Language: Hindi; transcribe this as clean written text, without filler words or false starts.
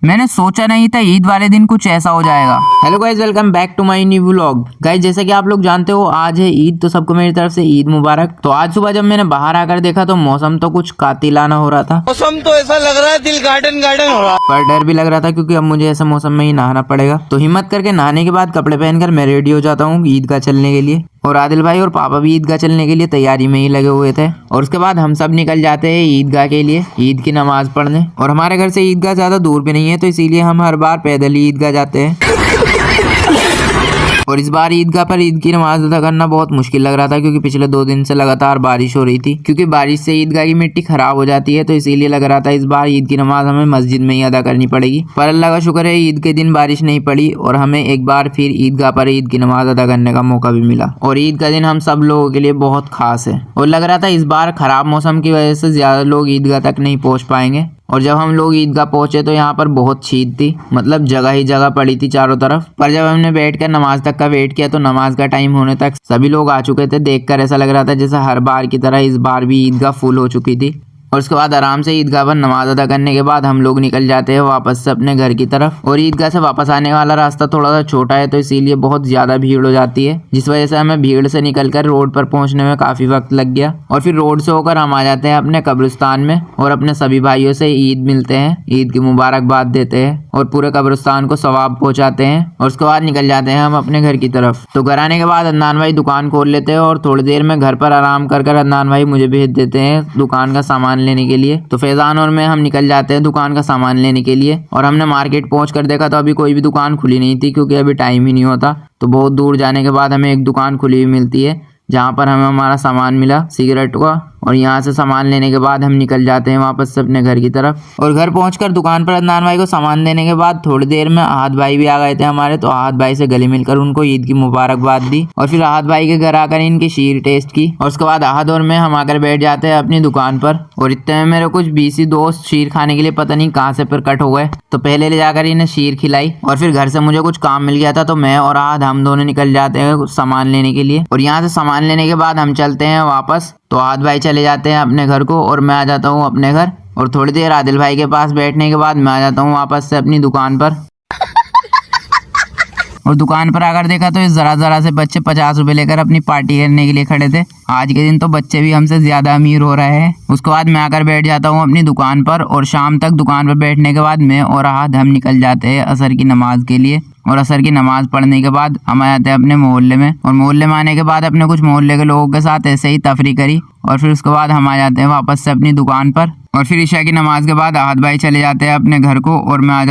मैंने सोचा नहीं था ईद वाले दिन कुछ ऐसा हो जाएगा। Hello guys, welcome back to my new vlog. Guys जैसा कि आप लोग जानते हो आज है ईद, तो सबको मेरी तरफ से ईद मुबारक। तो आज सुबह जब मैंने बाहर आकर देखा तो मौसम तो कुछ कातिलाना हो रहा था। मौसम तो ऐसा लग रहा है दिल गार्डन गार्डन हो रहा है। पर डर भी लग रहा था क्योंकि अब मुझे ऐसे मौसम में ही नहाना पड़ेगा। तो हिम्मत करके नहाने के बाद कपड़े पहनकर मैं रेडी हो जाता हूँ ईदगाह चलने के लिए। और आदिल भाई और पापा भी ईदगाह चलने के लिए तैयारी में ही लगे हुए थे। और उसके बाद हम सब निकल जाते हैं ईदगाह के लिए ईद की नमाज पढ़ने। और हमारे घर से ईदगाह ज्यादा दूर भी नहीं है, तो इसीलिए हम हर बार पैदल ही ईदगाह जाते हैं। और इस बार ईदगाह पर ईद की नमाज अदा करना बहुत मुश्किल लग रहा था क्योंकि पिछले 2 दिन से लगातार बारिश हो रही थी। क्योंकि बारिश से ईदगाह की मिट्टी खराब हो जाती है, तो इसीलिए लग रहा था इस बार ईद की नमाज हमें मस्जिद में ही अदा करनी पड़ेगी। पर अल्लाह का शुक्र है ईद के दिन बारिश नहीं पड़ी और हमें एक बार फिर ईदगाह पर ईद की नमाज अदा करने का मौका भी मिला। और ईद का दिन हम सब लोगों के लिए बहुत खास है। और लग रहा था इस बार खराब मौसम की वजह से ज्यादा लोग ईदगाह तक नहीं पहुंच पाएंगे। और जब हम लोग ईदगाह पहुंचे तो यहाँ पर बहुत शीत थी, मतलब जगह ही जगह पड़ी थी चारों तरफ। पर जब हमने बैठकर नमाज तक का वेट किया तो नमाज का टाइम होने तक सभी लोग आ चुके थे। देखकर ऐसा लग रहा था जैसे हर बार की तरह इस बार भी ईदगाह फुल हो चुकी थी। और उसके बाद आराम से ईदगाह पर नमाज अदा करने के बाद हम लोग निकल जाते हैं वापस से अपने घर की तरफ। और ईदगाह से वापस आने वाला रास्ता थोड़ा सा छोटा है, तो इसीलिए बहुत ज्यादा भीड़ हो जाती है, जिस वजह से हमें भीड़ से निकलकर रोड पर पहुंचने में काफी वक्त लग गया। और फिर रोड से होकर हम आ जाते हैं अपने कब्रिस्तान में और अपने सभी भाइयों से ईद मिलते हैं, ईद की मुबारकबाद देते हैं और पूरे कब्रिस्तान को सवाब पहुंचाते हैं। और उसके बाद निकल जाते हैं हम अपने घर की तरफ। तो घर आने के बाद अदनान भाई दुकान खोल लेते हैं और थोड़ी देर में घर पर आराम कर अदनान भाई मुझे भेज देते हैं दुकान का सामान लेने के लिए। तो फैजान और मैं हम निकल जाते हैं दुकान का सामान लेने के लिए। और हमने मार्केट पहुंचकर देखा तो अभी कोई भी दुकान खुली नहीं थी क्योंकि अभी टाइम ही नहीं होता। तो बहुत दूर जाने के बाद हमें एक दुकान खुली हुई मिलती है जहाँ पर हमें हमारा सामान मिला सिगरेट का। और यहाँ से सामान लेने के बाद हम निकल जाते हैं वापस से अपने घर की तरफ। और घर पहुंचकर दुकान पर अदनान भाई को सामान देने के बाद थोड़ी देर में आहद भाई भी आ गए थे हमारे। तो आहद भाई से गले मिलकर उनको ईद की मुबारकबाद दी और फिर आहद भाई के घर आकर इनकी शीर टेस्ट की। और उसके बाद आहद और मैं हम आकर बैठ जाते हैं अपनी दुकान पर। और इतने में मेरे कुछ 20 दोस्त शीर खाने के लिए पता नहीं कहाँ से प्रकट हो गए। तो पहले ले जाकर इन्हें शीर खिलाई और फिर घर से मुझे कुछ काम मिल गया था, तो मैं और आहद हम दोनों निकल जाते हैं कुछ सामान लेने के लिए। और यहाँ से सामान लेने के बाद हम चलते हैं वापस। तो आहद भाई चले जाते हैं अपने घर को और मैं आ जाता हूँ अपने घर। और थोड़ी देर आदिल भाई के पास बैठने के बाद मैं आ जाता हूँ वापस से अपनी दुकान पर। और दुकान पर आकर देखा तो इस जरा से बच्चे 50 रुपए लेकर अपनी पार्टी करने के लिए खड़े थे। आज के दिन तो बच्चे भी हमसे ज्यादा अमीर हो रहे हैं। उसके बाद मैं आकर बैठ जाता हूँ अपनी दुकान पर। और शाम तक दुकान पर बैठने के बाद मैं और आहद हम निकल जाते हैं असर की नमाज के लिए। और असर की नमाज पढ़ने के बाद हम आ जाते हैं अपने मोहल्ले में। और मोहल्ले में आने के बाद अपने कुछ मोहल्ले के लोगों के साथ ऐसे ही तफरी करी। और फिर उसके बाद हम आ जाते हैं वापस से अपनी दुकान पर। और फिर ईशा की नमाज के बाद आहद भाई चले जाते हैं अपने घर को और मैं आ